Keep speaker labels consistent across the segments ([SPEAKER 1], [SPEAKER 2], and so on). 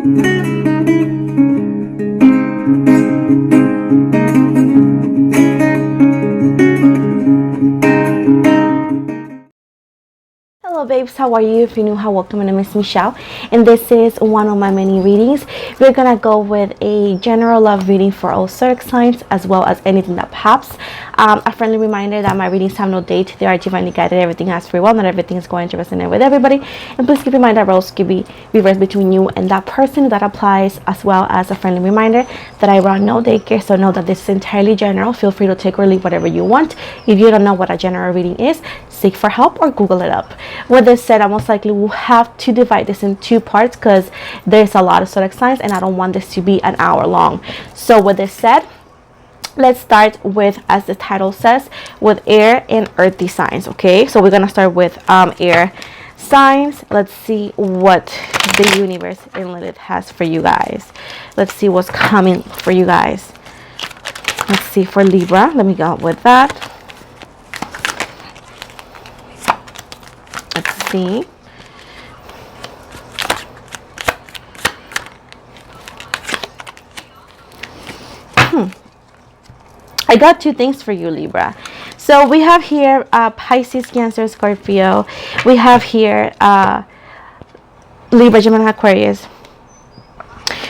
[SPEAKER 1] Hello babes, how are you? If you're new, hi, welcome. My name is Michelle and this is one of my many readings. We're gonna go with a general love reading for all zodiac signs as well as anything that pops. A friendly reminder that my readings have no date. They are divinely guided. Everything has free will. Not everything is going to resonate with everybody. And please keep in mind that roles could be reversed between you and that person. That applies, as well as a friendly reminder that I run no daycare, so know that this is entirely general. Feel free to take or leave whatever you want. If you don't know what a general reading is, seek for help or Google it up. With this said, I most likely will have to divide this in two parts because there's a lot of zodiac signs and I don't want this to be an hour long. So with this said, let's start with, as the title says, with air and earthy signs. Okay, so we're gonna start with air signs. Let's see what the universe inlet has for you guys. Let's see what's coming for you guys. Let's see for Libra. Let me go with that. Let's see. I got two things for you, Libra. So we have here Pisces, Cancer, Scorpio. We have here Libra, Gemini, Aquarius.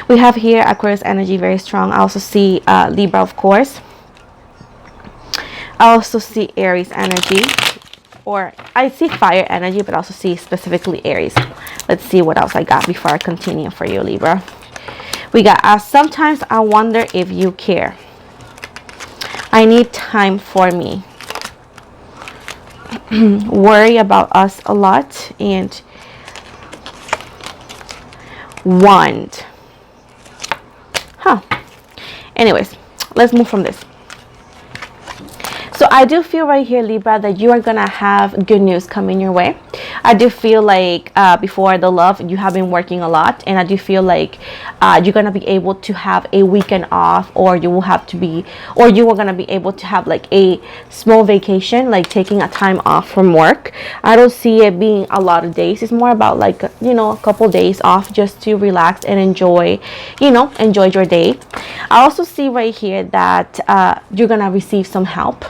[SPEAKER 1] We have here Aquarius energy very strong. I also see Libra, of course. I also see Aries energy, or I see fire energy, but also see specifically Aries. Let's see what else I got before I continue for you, Libra. We got sometimes I wonder if you care. I need time for me. Worry about us a lot and want. Anyways, let's move from this. So I do feel right here, Libra, that you are gonna have good news coming your way. I do feel like before the love, you have been working a lot, and I do feel like you're gonna be able to have a weekend off, or you will have to be, or you are gonna be able to have like a small vacation, like taking a time off from work. I don't see it being a lot of days. It's more about like, you know, a couple days off just to relax and enjoy, you know, enjoy your day. I also see right here that you're gonna receive some help.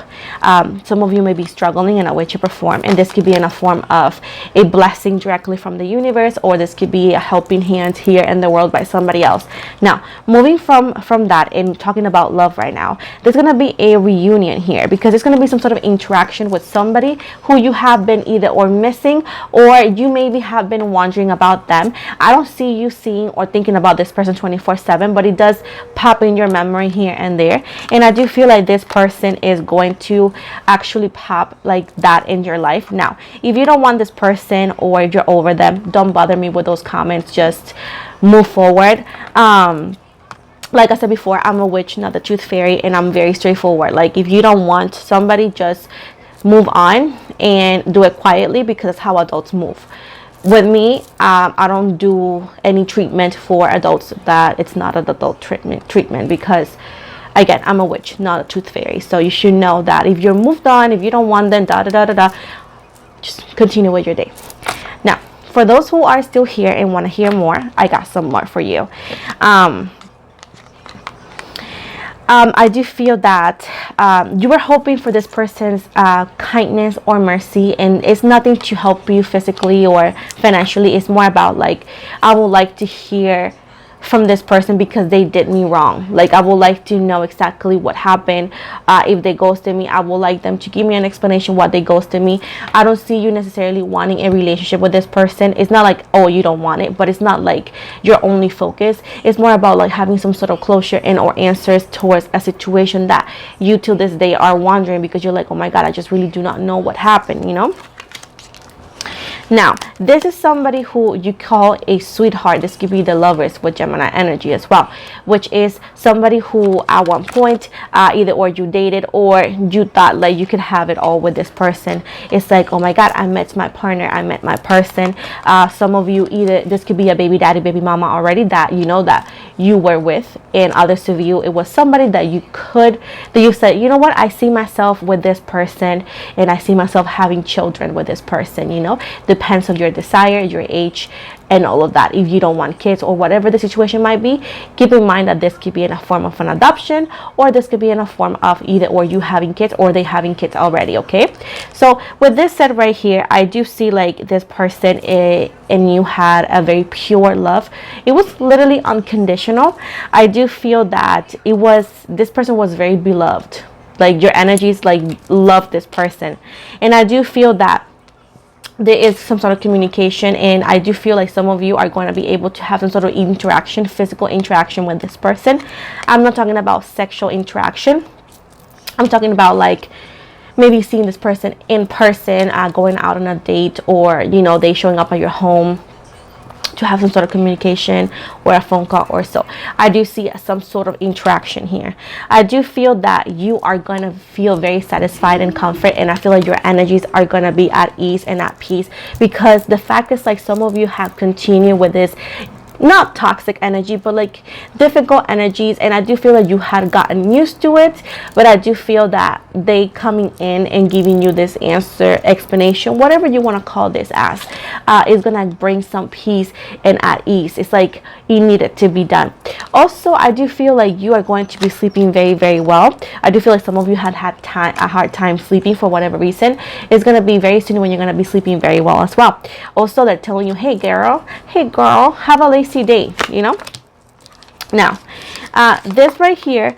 [SPEAKER 1] Some of you may be struggling in a way to perform, and this could be in a form of a blessing directly from the universe, or this could be a helping hand here in the world by somebody else. Now, moving from that and talking about love right now, there's going to be a reunion here because there's going to be some sort of interaction with somebody who you have been either or missing, or you maybe have been wondering about them. I don't see you seeing or thinking about this person 24/7, but it does pop in your memory here and there, and I do feel like this person is going to actually pop like that in your life. Now, if you don't want this person, or if you're over them, don't bother me with those comments. Just move forward. Like I said before, I'm a witch, not the truth fairy, and I'm very straightforward. Like, if you don't want somebody, just move on and do it quietly, because that's how adults move. With me, I don't do any treatment for adults that it's not an adult treatment because, again, I'm a witch, not a tooth fairy. So you should know that if you're moved on, if you don't want them, just continue with your day. Now, for those who are still here and want to hear more, I got some more for you. I do feel that you were hoping for this person's kindness or mercy, and it's nothing to help you physically or financially. It's more about like, I would like to hear from this person because they did me wrong. Like, I would like to know exactly what happened. If they ghosted me, I would like them to give me an explanation what they ghosted me. I don't see you necessarily wanting a relationship with this person. It's not like, oh, you don't want it, but it's not like your only focus. It's more about like having some sort of closure and or answers towards a situation that you till this day are wondering, because you're like, oh my God, I just really do not know what happened, you know? Now, this is somebody who you call a sweetheart. This could be the lovers with Gemini energy as well, which is somebody who at one point either or you dated or you thought like you could have it all with this person. It's like, oh my God, I met my partner, I met my person. Some of you, either this could be a baby daddy, baby mama already that you know that you were with, and others of you, it was somebody that you said, you know what, I see myself with this person, and I see myself having children with this person, you know. The depends on your desire, your age, and all of that. If you don't want kids or whatever the situation might be, keep in mind that this could be in a form of an adoption, or this could be in a form of either or you having kids or they having kids already. Okay, so with this said right here, I do see like this person and you had a very pure love. It was literally unconditional. I do feel that this person was very beloved. Like your energies like love this person, and I do feel that there is some sort of communication, and I do feel like some of you are going to be able to have some sort of interaction, physical interaction with this person. I'm not talking about sexual interaction. I'm talking about like maybe seeing this person in person, going out on a date, or you know, they showing up at your home to have some sort of communication or a phone call or so. I do see some sort of interaction here. I do feel that you are going to feel very satisfied and comfort, and I feel like your energies are going to be at ease and at peace, because the fact is like some of you have continued with this not toxic energy, but like difficult energies, and I do feel like you had gotten used to it, but I do feel that they coming in and giving you this answer, explanation, whatever you want to call this as, is gonna bring some peace and at ease. It's like it needed to be done. Also, I do feel like you are going to be sleeping very, very well. I do feel like some of you had a hard time sleeping for whatever reason. It's gonna be very soon when you're gonna be sleeping very well as well. Also, they're telling you, hey girl, have a lazy day, you know. Now this right here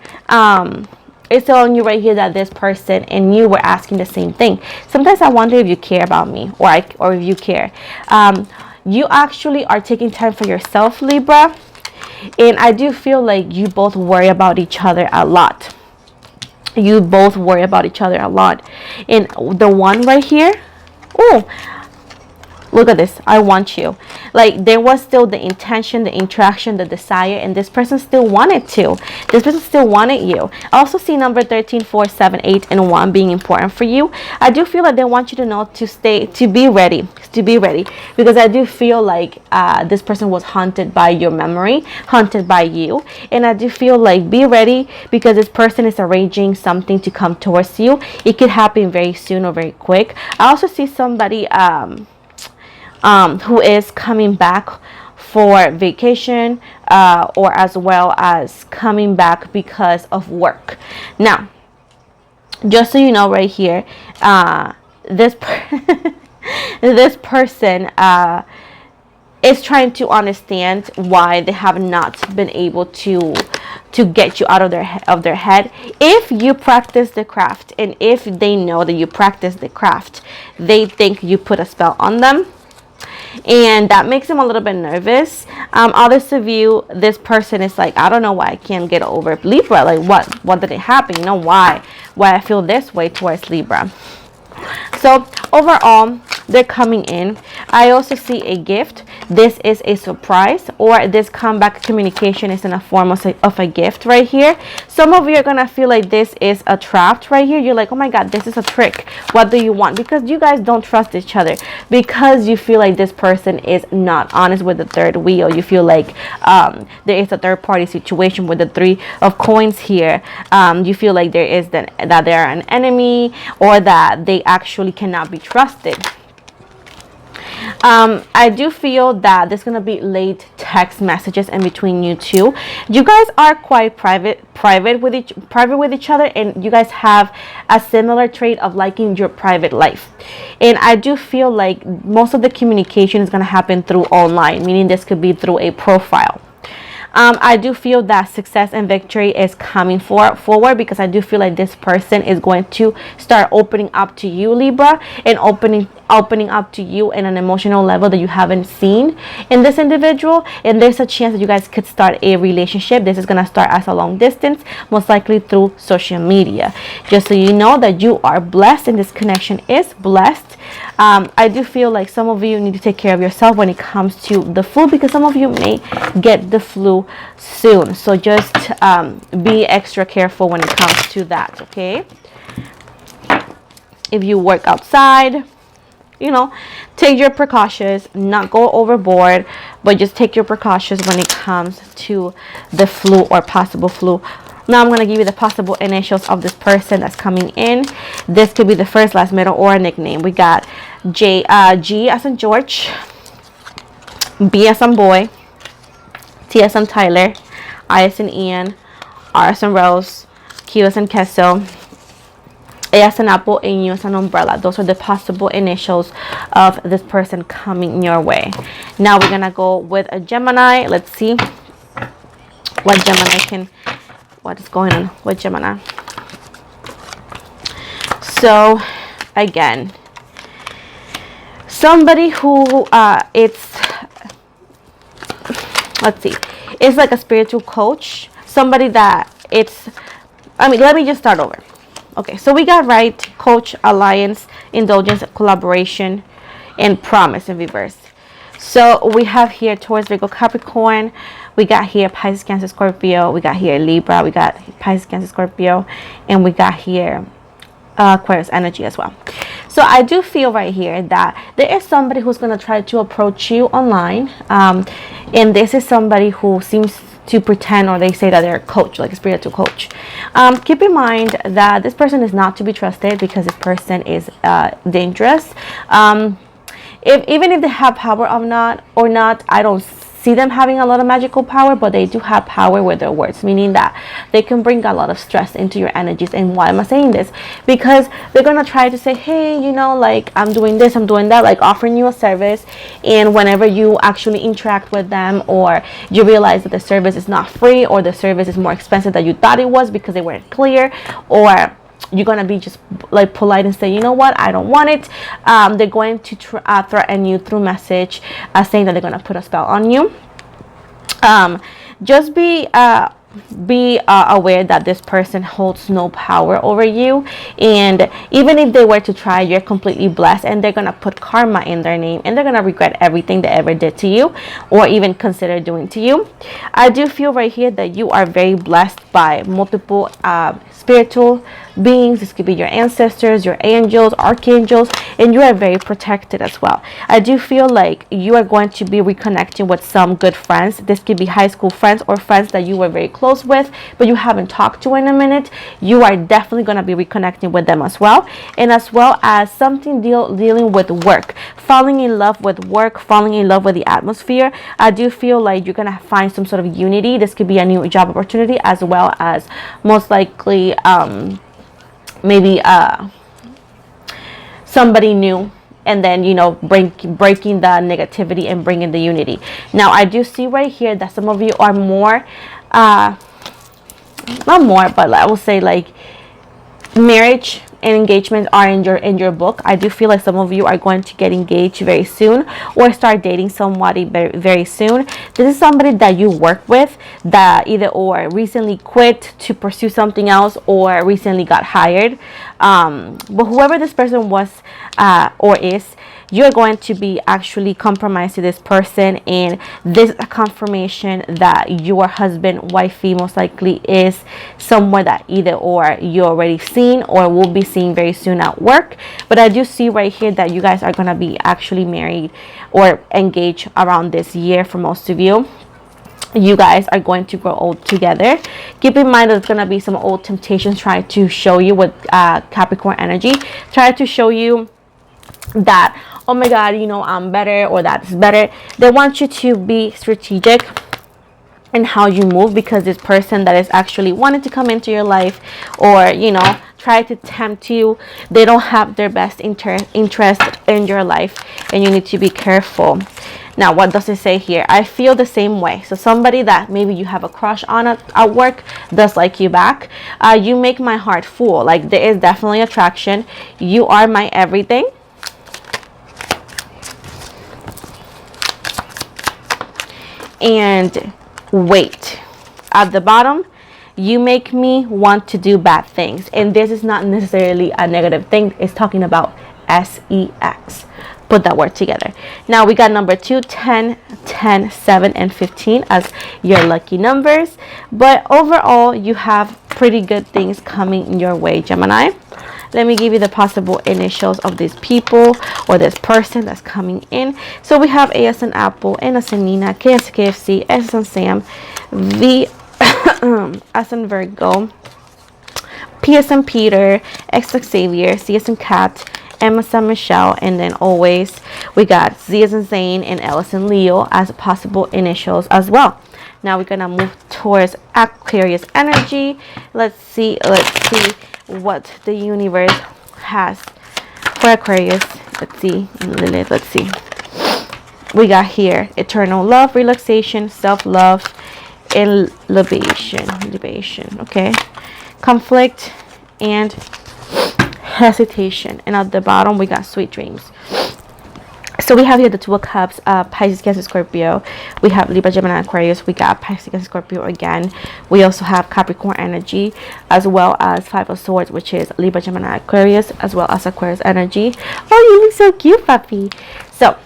[SPEAKER 1] is telling you right here that this person and you were asking the same thing. Sometimes I wonder if you care about me, or if you care. You actually are taking time for yourself, Libra, and I do feel like you both worry about each other a lot. You both worry about each other a lot. And the one right here, oh, look at this, I want you. Like there was still the intention, the interaction, the desire, and this person still wanted to. This person still wanted you. I also see number 13, 4, 7, 8, and 1 being important for you. I do feel like they want you to know to be ready, because I do feel like this person was haunted by your memory, haunted by you, and I do feel like be ready, because this person is arranging something to come towards you. It could happen very soon or very quick. I also see somebody who is coming back for vacation, or as well as coming back because of work. Now, just so you know right here, this person is trying to understand why they have not been able to get you out of their head. If you practice the craft, and if they know that you practice the craft, they think you put a spell on them, and that makes them a little bit nervous. Others of you, this person is like, I don't know why I can't get over Libra. Like what did it happen? You know, why I feel this way towards Libra. So overall, they're coming in. I also see a gift. This is a surprise, or this comeback communication is in a form of a gift right here. Some of you are gonna feel like this is a trap right here. You're like, oh my god, this is a trick. What do you want? Because you guys don't trust each other, because you feel like this person is not honest with the third wheel. You feel like there is a third party situation with the 3 of coins here. You feel like there is that they are an enemy, or that they actually cannot be trusted. I do feel that there's gonna be late text messages in between you two. You guys are quite private with each other, and you guys have a similar trait of liking your private life. And I do feel like most of the communication is gonna happen through online, meaning this could be through a profile. I do feel that success and victory is coming forward, because I do feel like this person is going to start opening up to you, Libra, and opening up to you in an emotional level that you haven't seen in this individual. And there's a chance that you guys could start a relationship. This is going to start as a long distance, most likely through social media. Just so you know that you are blessed, and this connection is blessed. I do feel like some of you need to take care of yourself when it comes to the flu, because some of you may get the flu soon. So just be extra careful when it comes to that, okay? If you work outside, you know, take your precautions, not go overboard, but just take your precautions when it comes to the flu or possible flu Now I'm going to give you the possible initials of this person that's coming in. This could be the first, last, middle, or a nickname. We got G as in George, B as in boy, T as in Tyler, I as in Ian, R as in Rose, Q as in Queso, A as an apple, and U as an umbrella. Those are the possible initials of this person coming your way. Now we're gonna go with a Gemini. Let's see what is going on with Gemini. So again, somebody who it's like a spiritual coach, somebody that let me just start over. Okay, so we got right, coach, alliance, indulgence, collaboration, and promise in reverse. So we have here Taurus, Virgo, Capricorn. We got here Pisces, Cancer, Scorpio. We got here Libra. We got Pisces, Cancer, Scorpio. And we got here Aquarius energy as well. So I do feel right here that there is somebody who's going to try to approach you online. And this is somebody who seems to pretend, or they say that they're a coach, like a spiritual coach. Keep in mind that this person is not to be trusted, because this person is dangerous. Even if they have power or not, I don't see them having a lot of magical power, but they do have power with their words, meaning that they can bring a lot of stress into your energies. And why am I saying this? Because they're gonna try to say, hey, like, I'm doing this, I'm doing that, like offering you a service, and whenever you actually interact with them, or you realize that the service is not free, or the service is more expensive than you thought it was because they weren't clear, or you're gonna be just like polite and say, you know what, I don't want it. They're going to threaten you through message, saying that they're gonna put a spell on you. Just be aware that this person holds no power over you, and even if they were to try, you're completely blessed, and they're gonna put karma in their name, and they're gonna regret everything they ever did to you, or even consider doing to you. I do feel right here that you are very blessed by multiple spiritual beings. This could be your ancestors, your angels, archangels, and you are very protected as well. I do feel like you are going to be reconnecting with some good friends. This could be high school friends, or friends that you were very close with but you haven't talked to in a minute. You are definitely going to be reconnecting with them as well, and as well as something dealing with work, falling in love with work, falling in love with the atmosphere. I do feel like you're going to find some sort of unity. This could be a new job opportunity, as well as most likely maybe somebody new, and then breaking the negativity and bringing the unity. Now I do see right here that some of you are more not more, but I will say like marriage and engagement are in your book. I do feel like some of you are going to get engaged very soon, or start dating somebody very, very soon. This is somebody that you work with, that either or recently quit to pursue something else, or recently got hired. But whoever this person was or is, you're going to be actually compromised to this person, and this is a confirmation that your husband, wifey, most likely is somewhere that either or you already seen or will be seeing very soon at work. But I do see right here that you guys are going to be actually married or engaged around this year. For most of you, you guys are going to grow old together. Keep in mind there's going to be some old temptations trying to show you with Capricorn energy, try to show you that, oh my god, I'm better, or that's better. They want you to be strategic in how you move, because this person that is actually wanting to come into your life, or try to tempt you, they don't have their best interest in your life, and you need to be careful. Now, what does it say here? I feel the same way. So somebody that maybe you have a crush on at work does like you back. You make my heart full. Like, there is definitely attraction. You are my everything. And wait, at the bottom, you make me want to do bad things. And this is not necessarily a negative thing. It's talking about sex. Put that word together. Now we got number 2, 10, 10, 7, and 15 as your lucky numbers. But overall, you have pretty good things coming your way, Gemini. Let me give you the possible initials of these people or this person that's coming in. So we have A as in Apple, N as in Nina, K as in KFC, S as in Sam, V S in Virgo, P as in Peter, X as Xavier, C as in Cat, M as in Michelle, and then always we got Z as in Zane and L as in Leo as possible initials as well. Now we're gonna move towards Aquarius energy. Let's see what the universe has for Aquarius. Let's see, Lilith, let's see. We got here eternal love, relaxation, self-love, and libation. Okay, conflict and hesitation, and at the bottom we got sweet dreams. So we have here the Two of Cups, Pisces, Cancer, Scorpio. We have Libra, Gemini, Aquarius. We got Pisces, Cancer, Scorpio again. We also have Capricorn energy, as well as Five of Swords, which is Libra, Gemini, Aquarius, as well as Aquarius energy. Oh, you look so cute, puppy. So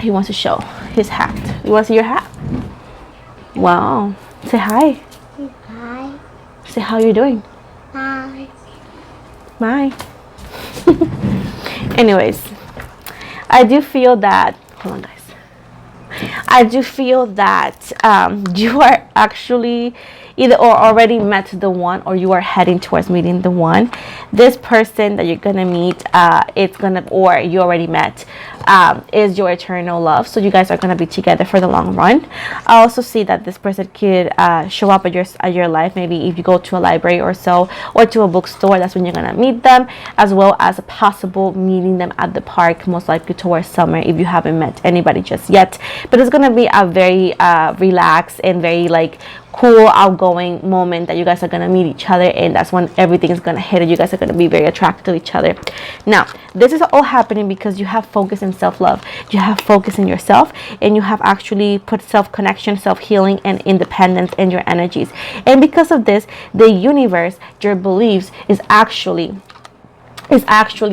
[SPEAKER 1] he wants to show his hat. You want to see your hat? Wow. Say hi.
[SPEAKER 2] Hi.
[SPEAKER 1] Say how you're doing.
[SPEAKER 2] Hi.
[SPEAKER 1] Bye. Anyways, I do feel that, hold on guys, I do feel that you are actually either or already met the one, or you are heading towards meeting the one. This person that you're gonna meet, or you already met, is your eternal love. So you guys are gonna be together for the long run. I also see that this person could show up at your life. Maybe if you go to a library or so, or to a bookstore, that's when you're gonna meet them, as well as a possible meeting them at the park, most likely towards summer if you haven't met anybody just yet. But it's gonna be a very relaxed and very like cool, outgoing moment that you guys are gonna meet each other, and that's when everything is gonna hit, and you guys are gonna be very attracted to each other. Now, this is all happening because you have focus in self-love, you have focus in yourself, and you have actually put self-connection, self-healing, and independence in your energies. And because of this, the universe, your beliefs, is actually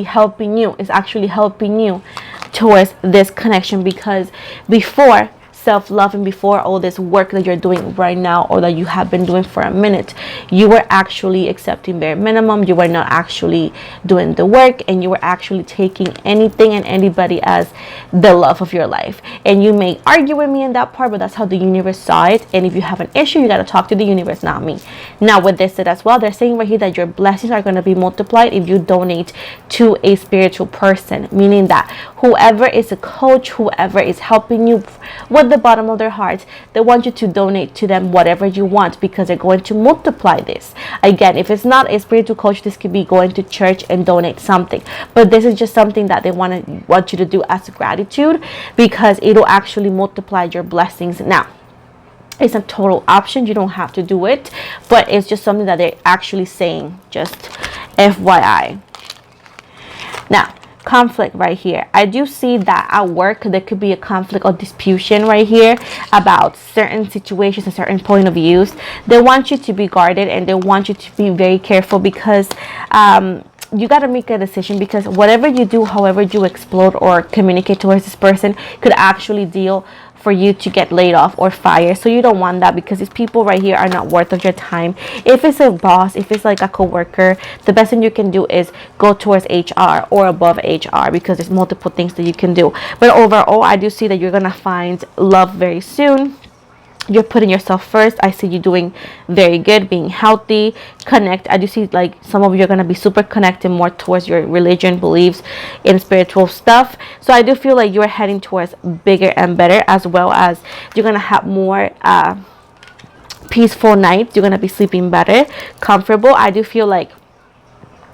[SPEAKER 1] helping you towards this connection, because before self-love and before all this work that you're doing right now, or that you have been doing for a minute, you were actually accepting bare minimum. You were not actually doing the work, and you were actually taking anything and anybody as the love of your life. And you may argue with me in that part, but that's how the universe saw it. And if you have an issue, you got to talk to the universe, not me. Now with this said as well, they're saying right here that your blessings are going to be multiplied if you donate to a spiritual person, meaning that whoever is a coach, whoever is helping you with the bottom of their hearts, they want you to donate to them whatever you want, because they're going to multiply this. Again, if it's not a spiritual coach, this could be going to church and donate something, but this is just something that they want you to do as gratitude, because it'll actually multiply your blessings. Now, it's a total option, you don't have to do it, but it's just something that they're actually saying, just FYI. Now, conflict right here. I do see that at work there could be a conflict or disputation right here about certain situations and certain point of views. They want you to be guarded, and they want you to be very careful, because you got to make a decision, because whatever you do, however you explode or communicate towards this person, could actually deal for you to get laid off or fired. So you don't want that, because these people right here are not worth of your time. If it's a boss, if it's like a co-worker, the best thing you can do is go towards HR or above HR, because there's multiple things that you can do. But overall, I do see that you're gonna find love very soon. You're putting yourself first. I see you doing very good, being healthy, connect. I do see like some of you are going to be super connected more towards your religion, beliefs, and spiritual stuff. So I do feel like you're heading towards bigger and better, as well as you're going to have more peaceful nights. You're going to be sleeping better, comfortable. I do feel like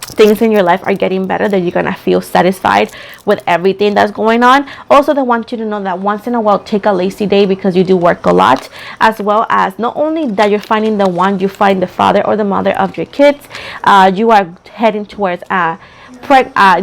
[SPEAKER 1] things in your life are getting better, that you're gonna feel satisfied with everything that's going on. Also, they want you to know that once in a while, take a lazy day, because you do work a lot, as well as not only that you're finding the one, you find the father or the mother of your kids. You are heading towards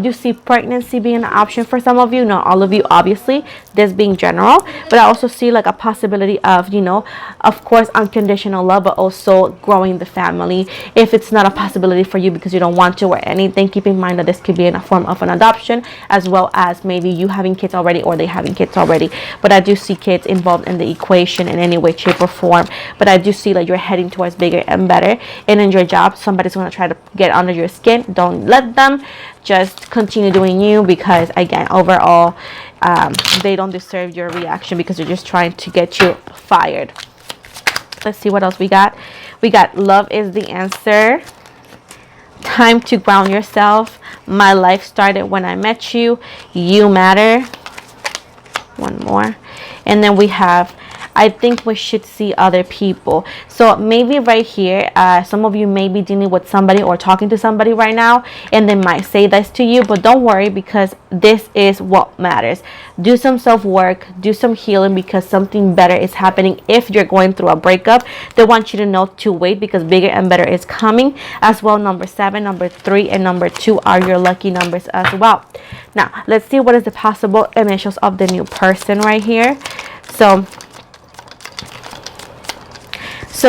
[SPEAKER 1] you see pregnancy being an option for some of you, not all of you, obviously, this being general. But I also see like a possibility of, you know, of course, unconditional love, but also growing the family. If it's not a possibility for you because you don't want to or anything, keep in mind that this could be in a form of an adoption, as well as maybe you having kids already or they having kids already. But I do see kids involved in the equation in any way, shape, or form. But I do see like you're heading towards bigger and better. And in your job, somebody's going to try to get under your skin. Don't let them. Just continue doing you, because again, overall, they don't deserve your reaction, because they're just trying to get you fired. Let's see what else we got. We got love is the answer. Time to ground yourself. My life started when I met you. You matter. One more. And then we have, I think we should see other people. So maybe right here, some of you may be dealing with somebody or talking to somebody right now, and they might say this to you, but don't worry, because this is what matters. Do some self-work, do some healing, because something better is happening. If you're going through a breakup, they want you to know to wait, because bigger and better is coming as well. Number 7, number 3, and number 2 are your lucky numbers as well. Now let's see what is the possible initials of the new person right here. So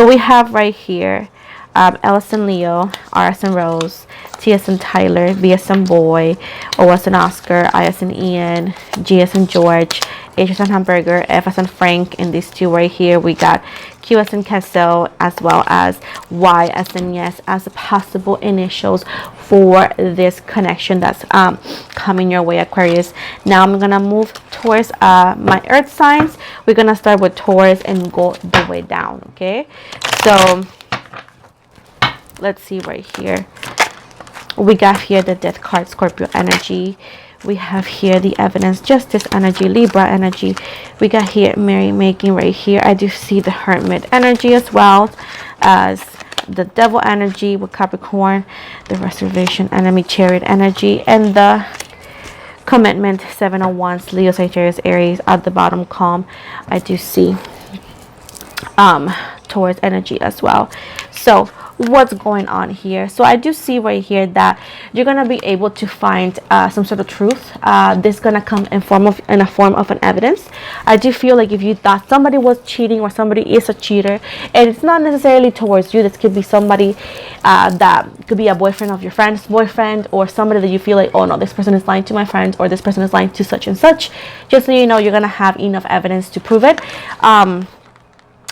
[SPEAKER 1] we have right here L as in Leo, R as in Rose, T as in Tyler, B as in Boy, O as in Oscar, I as in Ian, G as in George, H as in Hamburger, F as in Frank. And these two right here, we got Q as in Queso, as well as Y as in Yes, as possible initials for this connection that's coming your way, Aquarius. Now I'm gonna move towards my earth signs. We're gonna start with Taurus and go the way down. Okay, so let's see right here. We got here the Death card, Scorpio energy. We have here the evidence, Justice energy, Libra energy. We got here merrymaking right here. I do see the Hermit energy as well as the Devil energy with Capricorn, the Reservation enemy, Chariot energy, and the Commitment, 7 of Wands, Leo, Sagittarius, Aries. At the bottom, Calm. I do see Taurus energy as well. So what's going on here? So I do see right here that you're gonna be able to find some sort of truth. This is gonna come in a form of an evidence. I do feel like if you thought somebody was cheating or somebody is a cheater, and it's not necessarily towards you, this could be somebody that could be a boyfriend of your friend's boyfriend, or somebody that you feel like, oh no, this person is lying to my friend, or this person is lying to such and such. Just so you know, you're gonna have enough evidence to prove it.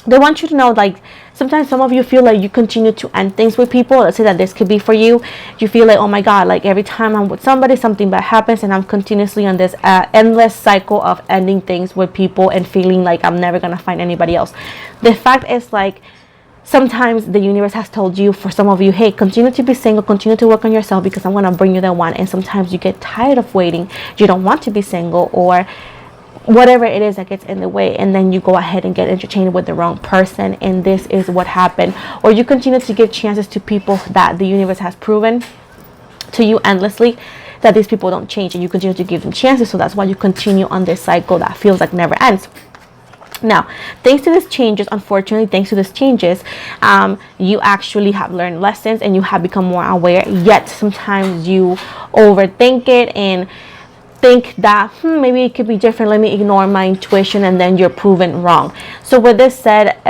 [SPEAKER 1] They want you to know, like, sometimes some of you feel like you continue to end things with people. Let's say that this could be for you. You feel like, oh my God, like every time I'm with somebody, something bad happens, and I'm continuously on this endless cycle of ending things with people and feeling like I'm never gonna find anybody else. The fact is, like, sometimes the universe has told you, for some of you, hey, continue to be single, continue to work on yourself, because I'm gonna bring you the one. And sometimes you get tired of waiting. You don't want to be single, or whatever it is that gets in the way, and then you go ahead and get entertained with the wrong person, and this is what happened. Or you continue to give chances to people that the universe has proven to you endlessly that these people don't change, and you continue to give them chances. So that's why you continue on this cycle that feels like never ends. Now, thanks to these changes, unfortunately, thanks to these changes, you actually have learned lessons, and you have become more aware. Yet sometimes you overthink it and think that maybe it could be different, let me ignore my intuition, and then you're proven wrong. So with this said,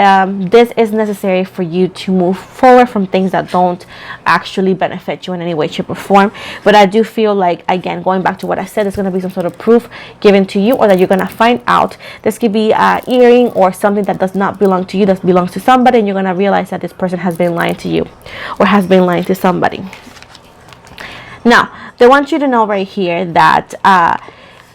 [SPEAKER 1] this is necessary for you to move forward from things that don't actually benefit you in any way, shape, or form. But I do feel like, again, going back to what I said, there's going to be some sort of proof given to you, or that you're going to find out. This could be an earring or something that does not belong to you, that belongs to somebody, and you're going to realize that this person has been lying to you, or has been lying to somebody. Now, they want you to know right here that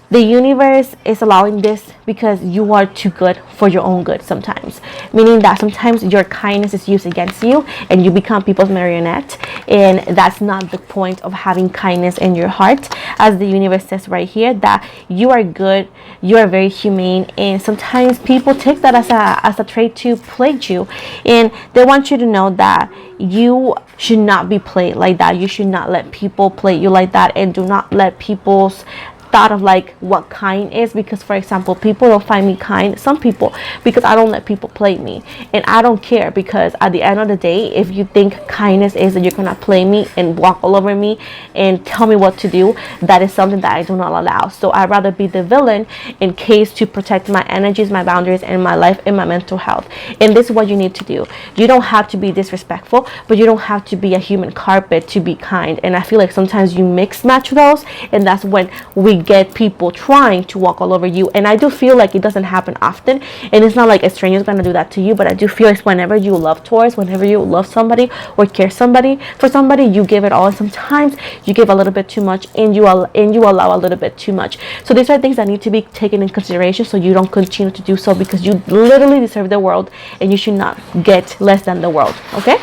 [SPEAKER 1] the universe is allowing this because you are too good for your own good sometimes. Meaning that sometimes your kindness is used against you, and you become people's marionette. And that's not the point of having kindness in your heart. As the universe says right here, that you are good, you are very humane, and sometimes people take that as a trait to plague you. And they want you to know that you should not be played like that. You should not let people play you like that, and do not let people's thought of like what kind is, because for example, people don't find me kind, some people, because I don't let people play me. And I don't care, because at the end of the day, if you think kindness is that you're gonna play me and walk all over me and tell me what to do, that is something that I do not allow. So I'd rather be the villain in case to protect my energies, my boundaries, and my life and my mental health. And this is what you need to do. You don't have to be disrespectful, but you don't have to be a human carpet to be kind. And I feel like sometimes you mix match those, and that's when we get people trying to walk all over you. And I do feel like it doesn't happen often, and it's not like a stranger is going to do that to you, but I do feel it's whenever you love Taurus, whenever you love somebody or care for somebody, you give it all. And sometimes you give a little bit too much, and you allow a little bit too much. So these are things that need to be taken in consideration, so you don't continue to do so, because you literally deserve the world, and you should not get less than the world. Okay.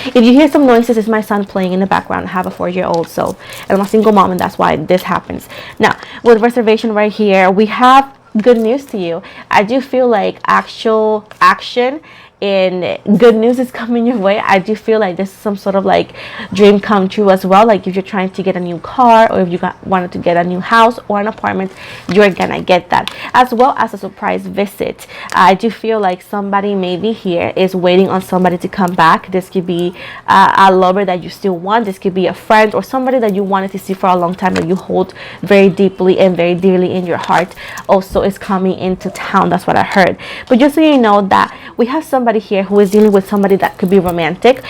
[SPEAKER 1] If you hear some noises, it's my son playing in the background. I have a 4-year-old, so, and I'm a single mom, and that's why this happens. Now, with reservation right here, we have good news to you. I do feel like actual action and good news is coming your way. I do feel like this is some sort of like dream come true as well. Like if you're trying to get a new car, or if you wanted to get a new house or an apartment, you're gonna get that, as well as a surprise visit. I do feel like somebody maybe here is waiting on somebody to come back. This could be a lover that you still want. This could be a friend or somebody that you wanted to see for a long time, that you hold very deeply and very dearly in your heart. Also is coming into town. That's what I heard. But just so you know that we have somebody here who is dealing with somebody that could be romantic.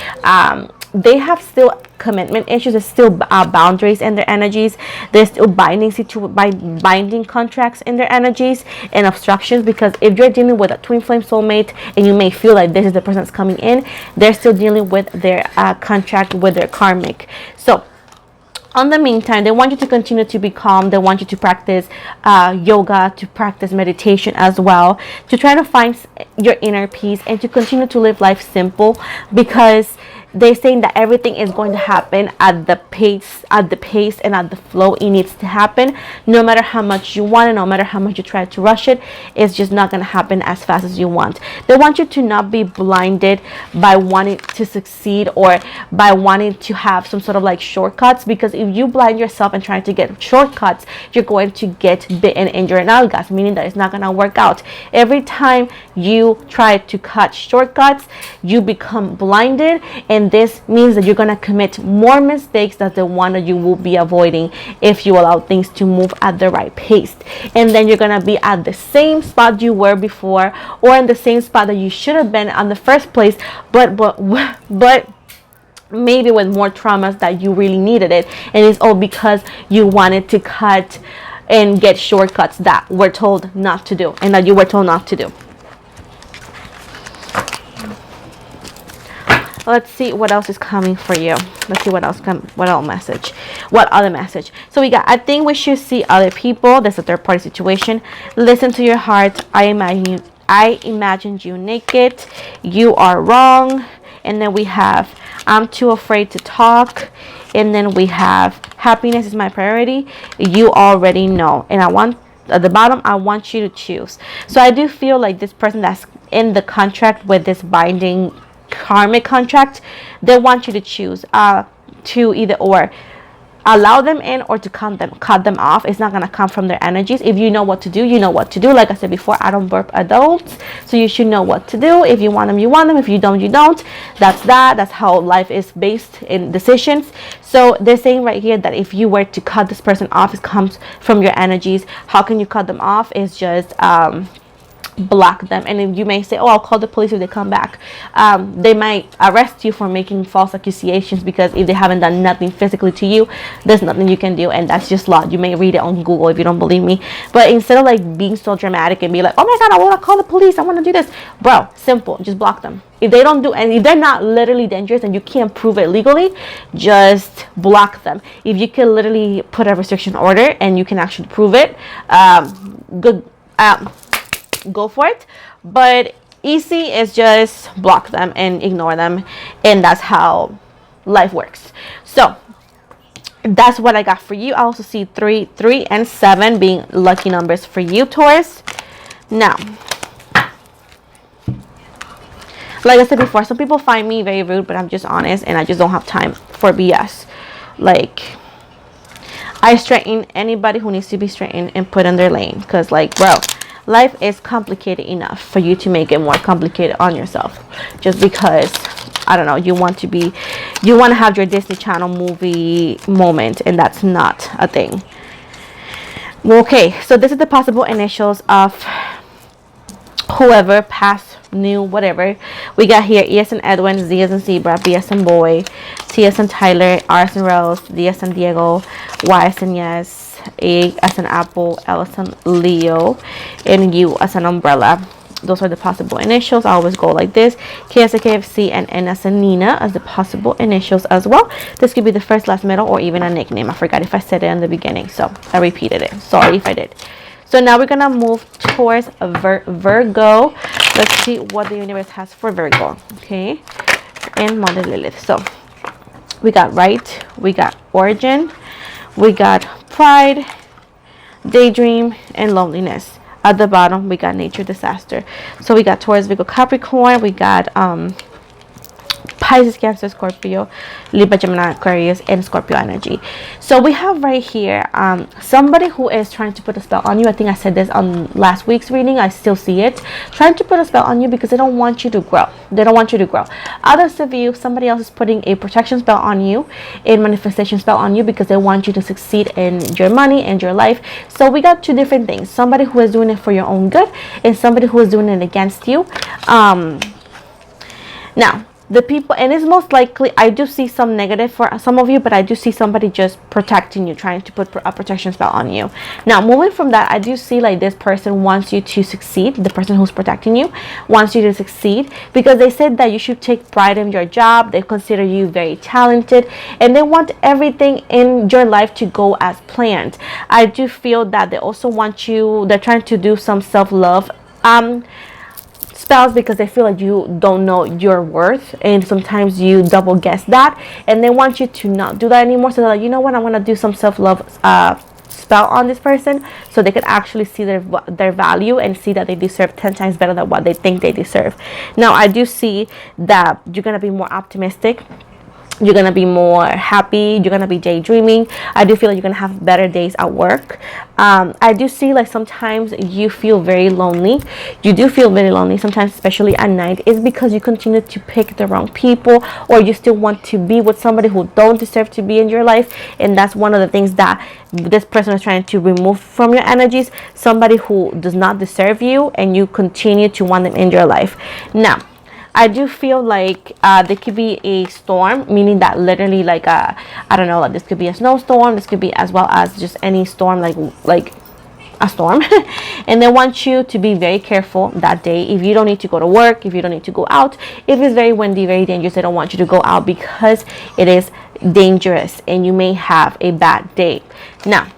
[SPEAKER 1] They have still commitment issues. There's still boundaries in their energies. There's still binding contracts in their energies and obstructions, because if you're dealing with a twin flame soulmate and you may feel like this is the person that's coming in, they're still dealing with their contract with their karmic. So on the meantime, they want you to continue to be calm. They want you to practice yoga, to practice meditation as well, to try to find your inner peace and to continue to live life simple, because they're saying that everything is going to happen at the pace and at the flow it needs to happen. No matter how much you want it, no matter how much you try to rush it, it's just not going to happen as fast as you want. They want you to not be blinded by wanting to succeed or by wanting to have some sort of like shortcuts, because if you blind yourself and try to get shortcuts, you're going to get bitten in your nalgas, meaning that it's not going to work out. Every time you try to cut shortcuts, you become blinded, and this means that you're going to commit more mistakes than the one that you will be avoiding if you allow things to move at the right pace. And then you're going to be at the same spot you were before, or in the same spot that you should have been on the first place, but maybe with more traumas that you really needed it. And it's all because you wanted to cut and get shortcuts that were told not to do, and that you were told not to do. Let's see what else is coming for you. Let's see what other message. So we got, I think we should see other people. There's a third party situation. Listen to your heart. I imagined you naked. You are wrong. And then we have, I'm too afraid to talk. And then we have, happiness is my priority. You already know. And I want, at the bottom, I want you to choose. So I do feel like this person that's in the contract with this binding karmic contract, they want you to choose to either or allow them in or to cut them off. It's not going to come from their energies. If you know what to do, you know what to do. Like I said before, I don't burp adults, so you should know what to do. If you want them, you want them. If you don't, you don't. That's how life is based in decisions. So they're saying right here that if you were to cut this person off, it comes from your energies. How can you cut them off? It's just block them. And then you may say, oh, I'll call the police if they come back. They might arrest you for making false accusations, because if they haven't done nothing physically to you, there's nothing you can do, and that's just law. You may read it on Google if you don't believe me. But instead of like being so dramatic and be like, oh my god, I want to call the police, I want to do this, bro, simple, just block them. If they don't do, and if they're not literally dangerous and you can't prove it legally, just block them. If you can literally put a restriction order and you can actually prove it, go for it. But easy is just block them and ignore them, and that's how life works. So that's what I got for you. I also see 3 and 7 being lucky numbers for you, Taurus. Now, like I said before, some people find me very rude, but I'm just honest, and I just don't have time for BS. Like, I straighten anybody who needs to be straightened and put in their lane, because like, bro, life is complicated enough for you to make it more complicated on yourself, just because, I don't know, you want to have your Disney Channel movie moment, and that's not a thing. Okay, so this is the possible initials of whoever, past, new, whatever. We got here E as in Edwin, Z as in Zebra, B as in Boy, T as in Tyler, R as in Rose, D as in Diego, Y as in Yes, A as an apple, L as an Leo, and U as an umbrella. Those are the possible initials. I always go like this. K as a KFC and N as a Nina as the possible initials as well. This could be the first, last, middle, or even a nickname. I forgot if I said it in the beginning, so I repeated it. Sorry if I did. So now we're gonna move towards Virgo. Let's see what the universe has for Virgo. Okay, and Mother Lilith. So we got right, we got origin, we got pride, daydream, and loneliness. At the bottom, we got nature, disaster. So we got Taurus, Virgo, Capricorn. We got Pisces, Cancer, Scorpio, Libra, Gemini, Aquarius, and Scorpio energy. So we have right here somebody who is trying to put a spell on you. I think I said this on last week's reading. I still see it. Trying to put a spell on you because they don't want you to grow. They don't want you to grow. Others of you, somebody else is putting a protection spell on you, a manifestation spell on you because they want you to succeed in your money and your life. So we got two different things. Somebody who is doing it for your own good and somebody who is doing it against you. Now, the people, and it's most likely, I do see some negative for some of you, but I do see somebody just protecting you, trying to put a protection spell on you. Now, moving from that, I do see like this person wants you to succeed. The person who's protecting you wants you to succeed because they said that you should take pride in your job. They consider you very talented and they want everything in your life to go as planned. I do feel that they also want you, they're trying to do some self-love spells because they feel like you don't know your worth, and sometimes you double guess that, and they want you to not do that anymore. So they're like, you know what, I want to do some self-love spell on this person so they can actually see their value and see that they deserve 10 times better than what they think they deserve. Now, I do see that you're going to be more optimistic. You're going to be more happy. You're going to be daydreaming. I do feel like you're going to have better days at work. I do see like sometimes you feel very lonely. You do feel very lonely sometimes, especially at night. It's because you continue to pick the wrong people, or you still want to be with somebody who don't deserve to be in your life. And that's one of the things that this person is trying to remove from your energies. Somebody who does not deserve you, and you continue to want them in your life. Now, I do feel like there could be a storm, meaning that literally like I don't know, like this could be a snowstorm, this could be as well as just any storm, like a storm. And they want you to be very careful that day. If you don't need to go to work, if you don't need to go out, if it's very windy, very dangerous, they don't want you to go out because it is dangerous and you may have a bad day. Now,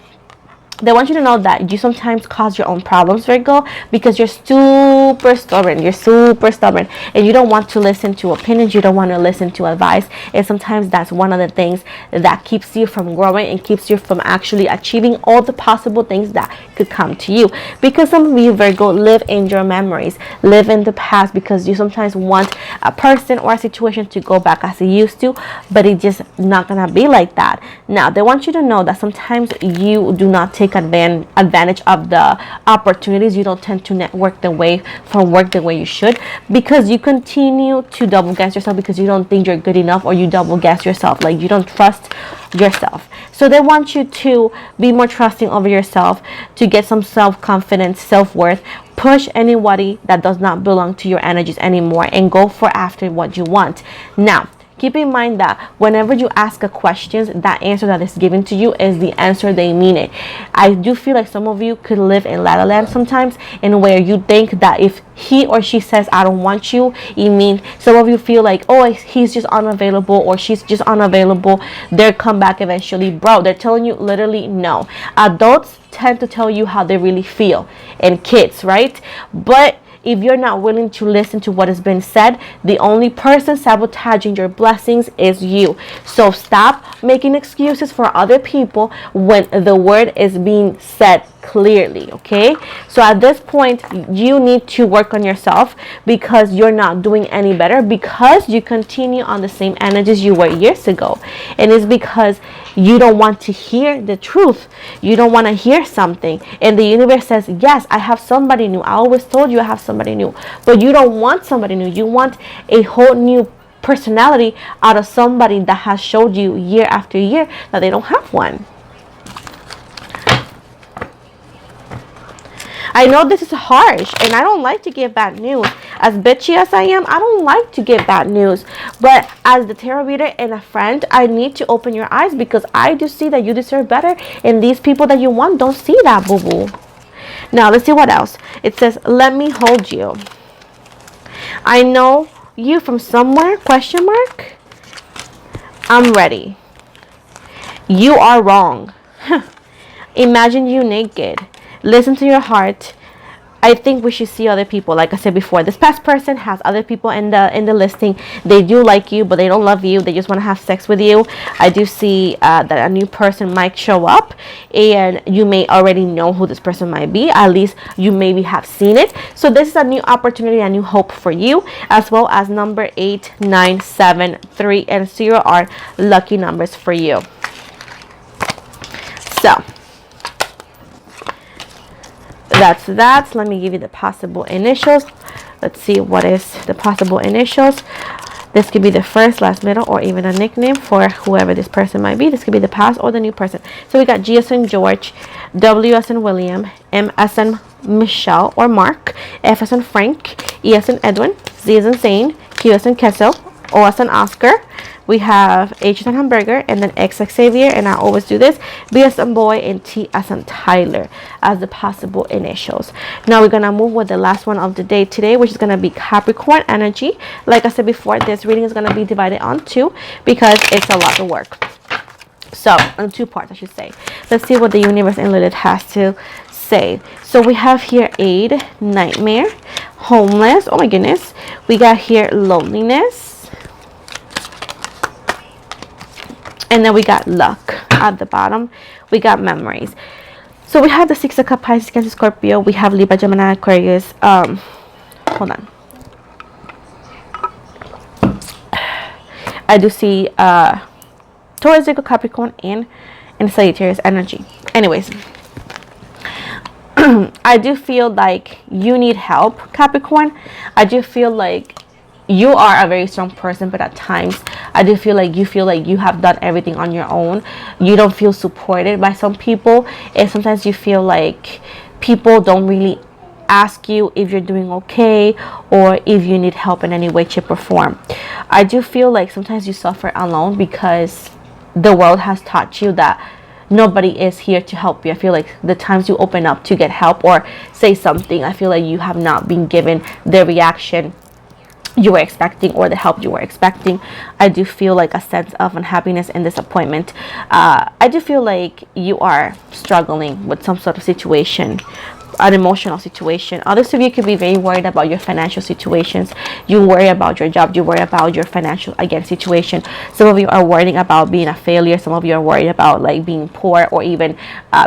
[SPEAKER 1] they want you to know that you sometimes cause your own problems, Virgo, because you're super stubborn. You're super stubborn and you don't want to listen to opinions. You don't want to listen to advice. And sometimes that's one of the things that keeps you from growing and keeps you from actually achieving all the possible things that could come to you. Because some of you, Virgo, live in your memories, live in the past, because you sometimes want a person or a situation to go back as it used to, but it's just not going to be like that. Now, they want you to know that sometimes you do not take advantage of the opportunities. You don't tend to network the way you should, because you continue to double guess yourself because you don't think you're good enough, or you double guess yourself, like you don't trust yourself. So they want you to be more trusting over yourself, to get some self-confidence, self-worth. Push anybody that does not belong to your energies anymore and go for after what you want. Now, keep in mind that whenever you ask a question, that answer that is given to you is the answer they mean it. I do feel like some of you could live in La La Land sometimes, in where you think that if he or she says I don't want you, it means, some of you feel like, oh, he's just unavailable or she's just unavailable, they'll come back eventually. Bro, they're telling you literally no. Adults tend to tell you how they really feel, and kids, right? But if you're not willing to listen to what has been said, the only person sabotaging your blessings is you. So stop making excuses for other people when the word is being said clearly, okay? So at this point, you need to work on yourself, because you're not doing any better, because you continue on the same energies you were years ago. And it's because you don't want to hear the truth. You don't want to hear something. And the universe says, yes, I have somebody new. I always told you I have somebody new. But you don't want somebody new. You want a whole new personality out of somebody that has showed you year after year that they don't have one. I know this is harsh, and I don't like to give bad news. As bitchy as I am, I don't like to give bad news. But as the tarot reader and a friend, I need to open your eyes, because I do see that you deserve better, and these people that you want don't see that, boo-boo. Now, let's see what else. It says, let me hold you. I know you from somewhere, question mark. I'm ready. You are wrong. Imagine you naked. Listen to your heart. I think we should see other people. Like I said before, this past person has other people in the listing. They do like you, but they don't love you. They just want to have sex with you. I do see that a new person might show up, and you may already know who this person might be. At least you maybe have seen it. So this is a new opportunity, a new hope for you, as well as number 8, 9, 7, 3, and 0 are lucky numbers for you. So that's that. Let me give you the possible initials. Let's see what is the possible initials. This could be the first, last, middle, or even a nickname for whoever this person might be. This could be the past or the new person. So we got G as in George, W as in William, M as in Michelle or Mark, F as in Frank, E as in Edwin, Z as in Zane, Q as in Kessel, O as in Oscar. We have H as in Hamburger, and then X as Xavier, and I always do this, B as in Boy, and T as in Tyler as the possible initials. Now we're going to move with the last one of the day today, which is going to be Capricorn energy. Like I said before, this reading is going to be divided on 2 because it's a lot of work. So, on 2 parts, I should say. Let's see what the universe and Lilith has to say. So we have here aid, nightmare, homeless, oh my goodness. We got here loneliness. And then we got luck at the bottom. We got memories. So we have the 6 of Cups, Pisces, Cancer, Scorpio. We have Libra, Gemini, Aquarius. Hold on. I do see Taurus, Virgo, Capricorn, and Sagittarius energy. Anyways, I do feel like you need help, Capricorn. I do feel like you are a very strong person, but at times I do feel like you have done everything on your own. You don't feel supported by some people, and sometimes you feel like people don't really ask you if you're doing okay or if you need help in any way, shape, or form. I do feel like sometimes you suffer alone because the world has taught you that nobody is here to help you. I feel like the times you open up to get help or say something, I feel like you have not been given the reaction you were expecting or the help you were expecting. I do feel like a sense of unhappiness and disappointment. I do feel like you are struggling with some sort of situation, an emotional situation. Others of you could be very worried about your financial situations. You worry about your job. You worry about your financial, again, situation. Some of you are worrying about being a failure. Some of you are worried about like being poor or even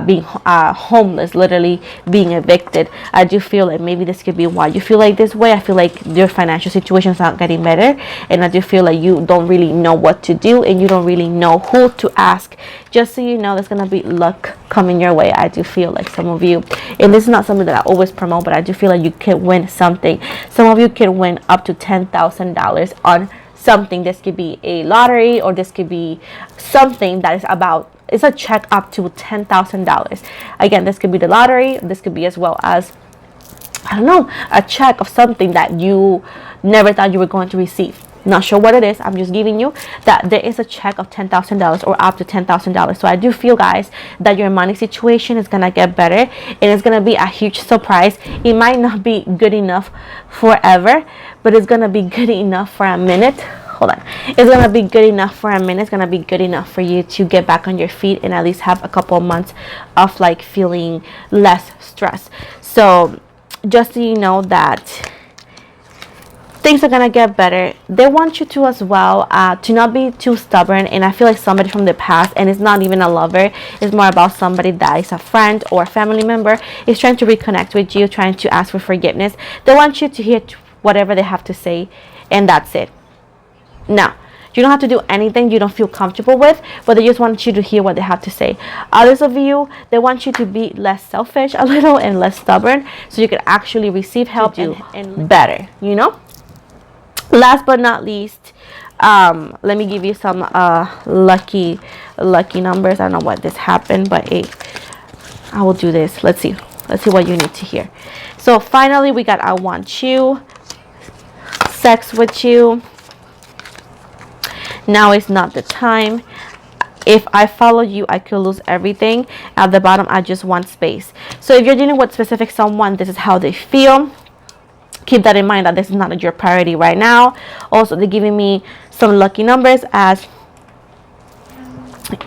[SPEAKER 1] being homeless, literally being evicted. I do feel like maybe this could be why you feel like this way. I feel like your financial situation is not getting better, and I do feel like you don't really know what to do and you don't really know who to ask. Just so you know, there's gonna be luck coming your way. I do feel like some of you, and this is not something that I always promote, but I do feel like you can win something. Some of you can win up to $10,000 on something. This could be a lottery, or this could be something that is about, it's a check up to $10,000. Again, this could be the lottery. This could be as well as, I don't know, a check of something that you never thought you were going to receive. Not sure what it is. I'm just giving you that there is a check of $10,000 or up to $10,000. So I do feel, guys, that your money situation is gonna get better, and it's gonna be a huge surprise. It might not be good enough forever, but it's gonna be good enough for a minute. Hold on. It's gonna be good enough for a minute. It's gonna be good enough for you to get back on your feet and at least have a couple of months of like feeling less stress. So just so you know that things are gonna get better. They want you to as well to not be too stubborn, and I feel like somebody from the past, and it's not even a lover, it's more about somebody that is a friend or a family member, is trying to reconnect with you, trying to ask for forgiveness. They want you to hear whatever they have to say, and that's it. Now, you don't have to do anything you don't feel comfortable with, but they just want you to hear what they have to say. Others of you, they want you to be less selfish a little and less stubborn, so you can actually receive help and better, you know. Last but not least, let me give you some lucky numbers. I don't know what this happened, but I will do this. Let's see. Let's see what you need to hear. So finally, we got I want you, sex with you, now is not the time, if I follow you, I could lose everything. At the bottom, I just want space. So if you're dealing with specific someone, this is how they feel. Keep that in mind that this is not your priority right now. Also, they're giving me some lucky numbers as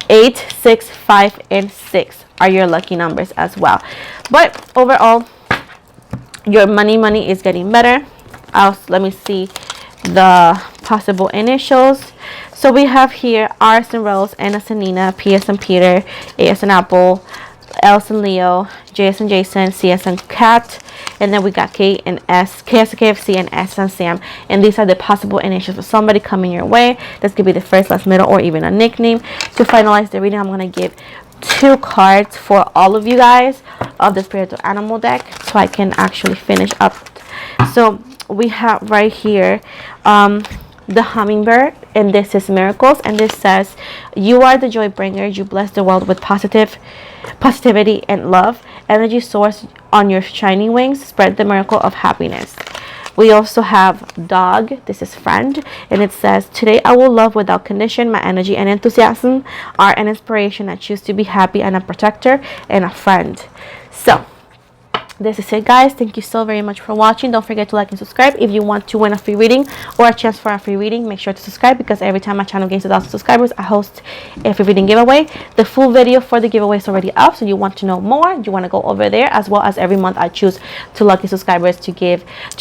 [SPEAKER 1] 8, 6, 5, and 6 are your lucky numbers as well. But overall, your money is getting better. Let me see the possible initials. So we have here R as in Rose, N as in Nina, P as in Peter, A as in Apple, L as in Leo, J as in Jason, C as in Cat, and then we got K and S, K as in KFC, and S as in Sam. And these are the possible initials for somebody coming your way. This could be the first, last, middle, or even a nickname. To finalize the reading, I'm going to give 2 cards for all of you guys of the spiritual animal deck so I can actually finish up. So we have right here the hummingbird, and this is miracles, and this says you are the joy bringer, you bless the world with positivity and love. Energy source on your shining wings, spread the miracle of happiness. We also have dog, this is friend, and it says today I will love without condition. My energy and enthusiasm are an inspiration. I choose to be happy and a protector and a friend. So this is it, guys. Thank you so very much for watching. Don't forget to like and subscribe. If you want to win a free reading or a chance for a free reading, make sure to subscribe, because every time my channel gains 1,000 subscribers, I host a free reading giveaway. The full video for the giveaway is already up, so you want to know more, you want to go over there, as well as every month I choose 2 lucky subscribers to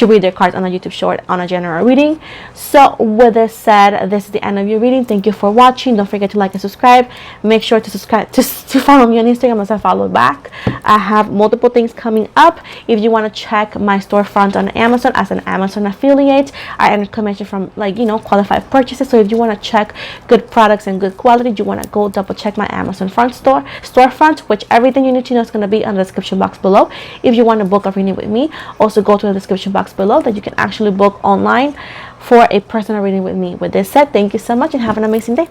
[SPEAKER 1] read their cards on a YouTube short on a general reading. So with this said, this is the end of your reading. Thank you for watching. Don't forget to like and subscribe. Make sure to subscribe to follow me on Instagram as I follow back. I have multiple things coming up. If you want to check my storefront on Amazon as an Amazon affiliate, I earn commission from qualified purchases. So if you want to check good products and good quality, you want to go double check my Amazon storefront, which everything you need to know is going to be on the description box below. If you want to book a reading with me, also go to the description box below that you can actually book online for a personal reading with me. With this said, thank you so much and have an amazing day.